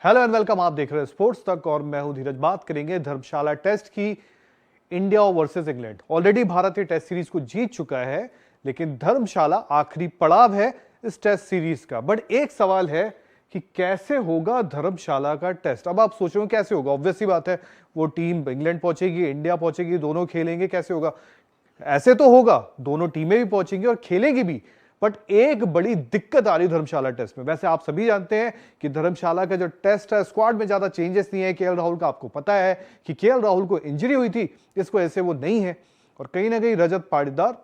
Hello and welcome. आप देख रहे हैं स्पोर्ट्स तक और मैं हूं धीरज। बात करेंगे धर्मशाला टेस्ट की। India versus England. Already Bharat ये टेस्ट सीरीज को जीत चुका है, लेकिन धर्मशाला आखिरी पड़ाव है इस टेस्ट सीरीज का। बट एक सवाल है कि कैसे होगा धर्मशाला का टेस्ट। अब आप सोच रहे हो कैसे होगा। ऑब्वियस सी बात है, वो टीम इंग्लैंड पहुंचेगी, इंडिया पहुंचेगी, दोनों खेलेंगे। कैसे होगा? ऐसे तो होगा, दोनों टीमें भी पहुंचेंगी और खेलेगी भी। बट एक बड़ी दिक्कत आ रही धर्मशाला टेस्ट में। वैसे आप सभी जानते हैं कि धर्मशाला का जो टेस्ट है, स्क्वाड में ज्यादा चेंजेस नहीं है। केएल राहुल का आपको पता है कि केएल राहुल को इंजरी हुई थी, इसको ऐसे वो नहीं है। और कहीं ना कहीं रजत पाटीदार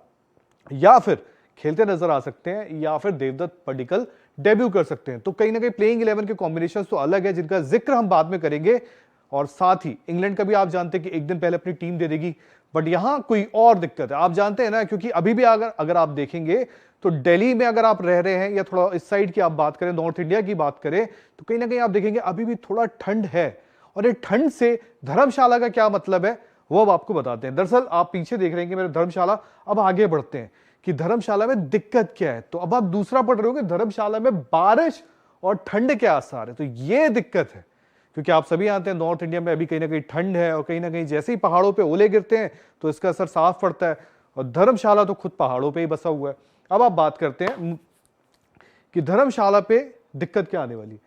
या फिर खेलते नजर आ सकते हैं, या फिर देवदत्त पडिक्कल डेब्यू कर सकते हैं। तो कहीं ना कहीं प्लेइंग 11 के कॉम्बिनेशन तो अलग है, जिनका जिक्र हम बाद में करेंगे। और साथ ही इंग्लैंड का भी आप जानते हैं कि एक दिन पहले अपनी टीम दे देगी। बट यहां कोई और दिक्कत है, आप जानते हैं ना, क्योंकि अभी भी अगर आप देखेंगे तो दिल्ली में अगर आप रह रहे हैं या थोड़ा इस साइड की आप बात करें, नॉर्थ इंडिया की बात करें, तो कहीं ना कहीं आप देखेंगे अभी भी थोड़ा ठंड है। और ये ठंड से धर्मशाला का क्या मतलब है वो अब आपको बताते हैं। दरअसल आप पीछे देख रहे हैं कि मेरे धर्मशाला। अब आगे बढ़ते हैं कि धर्मशाला में दिक्कत क्या है। तो अब आप दूसरा पढ़ रहे हो कि धर्मशाला में बारिश और ठंड के आसार है। तो ये दिक्कत है, क्योंकि आप सभी जानते हैं नॉर्थ इंडिया में अभी कहीं ना कहीं ठंड है, और कहीं ना कहीं जैसे ही पहाड़ों पे ओले गिरते हैं तो इसका असर साफ पड़ता है। और धर्मशाला तो खुद पहाड़ों पे ही बसा हुआ है। अब आप बात करते हैं कि धर्मशाला पे दिक्कत क्या आने वाली है।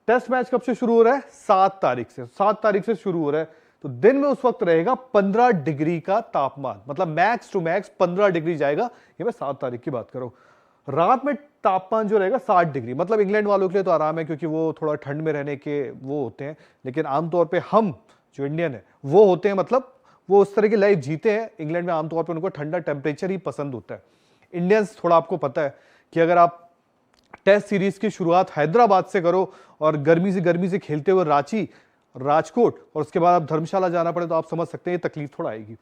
टेस्ट मैच कब से शुरू हो रहा है? 7 तारीख से। 7 तारीख से शुरू हो रहा है। तो दिन में उस वक्त रहेगा 15 डिग्री का तापमान, मतलब मैक्स टू मैक्स 15 डिग्री जाएगा। ये मैं 7 तारीख की बात कर रहा हूं। रात में तापमान जो रहेगा 60 डिग्री, मतलब इंग्लैंड वालों के लिए तो आराम है, क्योंकि वो थोड़ा ठंड में रहने के वो होते हैं। लेकिन आमतौर पे हम जो इंडियन है वो होते हैं, मतलब वो उस तरह की लाइफ जीते हैं। इंग्लैंड में आमतौर पे उनको ठंडा टेम्परेचर ही पसंद होता है। इंडियंस थोड़ा आपको पता है कि अगर आप टेस्ट सीरीज की शुरुआत हैदराबाद से करो और गर्मी से खेलते हुए रांची, राजकोट और उसके बाद आप धर्मशाला जाना पड़े, तो आप समझ सकते हैं ये तकलीफ थोड़ा आएगी।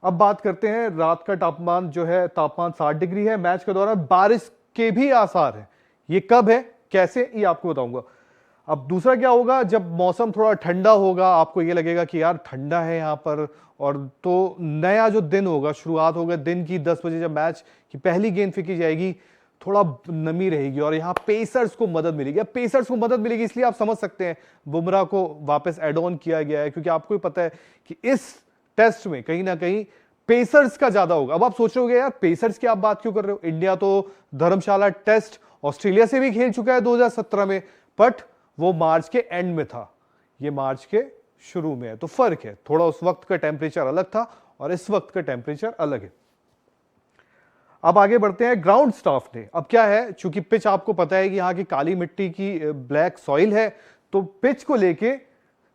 अब बात करते हैं रात का तापमान जो है, तापमान 60 डिग्री है। मैच के दौरान बारिश के भी आसार है। ये कब है, कैसे, ये आपको बताऊंगा। अब दूसरा क्या होगा, जब मौसम थोड़ा ठंडा होगा, आपको ये लगेगा कि यार ठंडा है यहाँ पर, और तो नया जो दिन होगा, शुरुआत होगा दिन की 10 बजे, जब मैच की पहली गेंद फेंकी जाएगी, थोड़ा नमी रहेगी और यहाँ पेसर्स को मदद मिलेगी। अब पेसर्स को मदद मिलेगी इसलिए आप समझ सकते हैं बुमराह को वापस एड ऑन किया गया है, क्योंकि आपको भी पता है कि इस टेस्ट में कहीं ना कहीं पेसर्स का ज्यादा होगा। अब आप सोच रहे हो यार पेसर्स की आप बात क्यों कर रहे हो? इंडिया तो धर्मशाला टेस्ट ऑस्ट्रेलिया से भी खेल चुका है 2017 में, बट वो मार्च के एंड में था, ये मार्च के शुरू में है। तो फर्क है थोड़ा, उस वक्त का टेम्परेचर अलग था और इस वक्त का टेम्परेचर अलग है। अब आगे बढ़ते हैं ग्राउंड स्टाफ ने। अब क्या है, चूंकि पिच आपको पता है कि यहाँ की काली मिट्टी की ब्लैक सॉइल है, तो पिच को लेके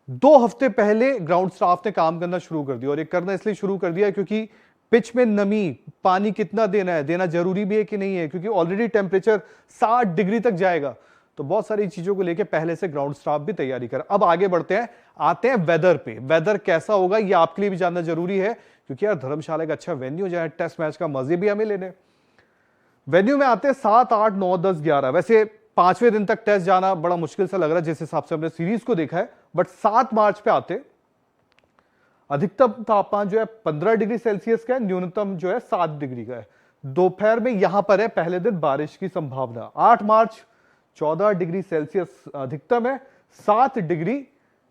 2 हफ्ते पहले ग्राउंड स्टाफ ने काम करना शुरू कर दिया। और ये करना इसलिए शुरू कर दिया क्योंकि पिच में नमी, पानी कितना देना है, देना जरूरी भी है कि नहीं है, क्योंकि ऑलरेडी टेम्परेचर 60 डिग्री तक जाएगा। तो बहुत सारी चीजों को लेके पहले से ग्राउंड स्टाफ भी तैयारी कर। अब आगे बढ़ते हैं, आते हैं वेदर पे। वेदर कैसा होगा ये आपके लिए भी जानना जरूरी है, क्योंकि यार धर्मशाला एक अच्छा वेन्यू जहां टेस्ट मैच का मजे भी हमें लेने। वेन्यू में आते हैं 7, 8, 9, 10, 11। वैसे 5वें दिन तक टेस्ट जाना बड़ा मुश्किल सा लग रहा है जिस हिसाब से हमने सीरीज को देखा है, बट 7 मार्च पे आते। अधिकतम तापमान जो है 15 डिग्री सेल्सियस का है, न्यूनतम जो है 7 डिग्री का है। दोपहर में यहां पर है पहले दिन बारिश की संभावना। 8 मार्च 14 डिग्री सेल्सियस अधिकतम है, 7 डिग्री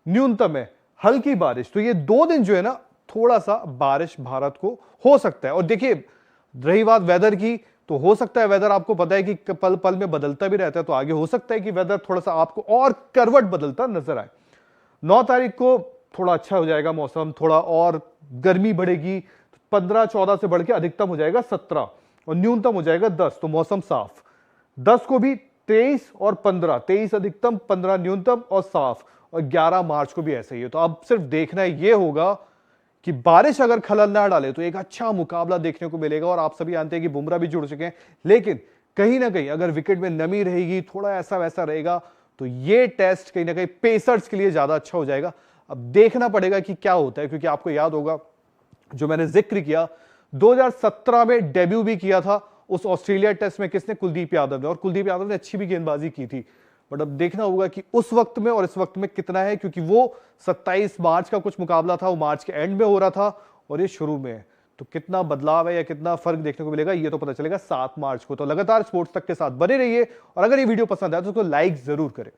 न्यूनतम है, हल्की बारिश। तो ये 2 दिन जो है ना, थोड़ा सा बारिश भारत को हो सकता है। और देखिए, रही बात वेदर की, तो हो सकता है वेदर, आपको पता है कि पल पल में बदलता भी रहता है, तो आगे हो सकता है कि वेदर थोड़ा सा आपको और करवट बदलता नजर आए। 9 तारीख को थोड़ा अच्छा हो जाएगा मौसम, थोड़ा और गर्मी बढ़ेगी। 15-14 से बढ़ के अधिकतम हो जाएगा 17 और न्यूनतम हो जाएगा 10, तो मौसम साफ। 10 को भी 23 और 15, 23 अधिकतम, 15 न्यूनतम और साफ। और 11 मार्च को भी ऐसा ही है। तो अब सिर्फ देखना ये होगा कि बारिश अगर खलल ना डाले तो एक अच्छा मुकाबला देखने को मिलेगा। और आप सभी जानते हैं कि बुमराह भी जुड़ चुके हैं, लेकिन कहीं ना कहीं अगर विकेट में नमी रहेगी, थोड़ा ऐसा वैसा रहेगा, तो ये टेस्ट कहीं ना कहीं पेसर्स के लिए ज्यादा अच्छा हो जाएगा। अब देखना पड़ेगा कि क्या होता है, क्योंकि आपको याद होगा जो मैंने जिक्र किया, 2017 में डेब्यू भी किया था उस ऑस्ट्रेलिया टेस्ट में, किसने? कुलदीप यादव ने। और कुलदीप यादव ने अच्छी भी गेंदबाजी की थी। बट अब देखना होगा कि उस वक्त में और इस वक्त में कितना है, क्योंकि वो 27 मार्च का कुछ मुकाबला था, वो मार्च के एंड में हो रहा था और ये शुरू में है। तो कितना बदलाव है या कितना फर्क देखने को मिलेगा, ये तो पता चलेगा 7 मार्च को। तो लगातार स्पोर्ट्स तक के साथ बने रहिए, और अगर ये वीडियो पसंद आए तो उसको लाइक जरूर करें।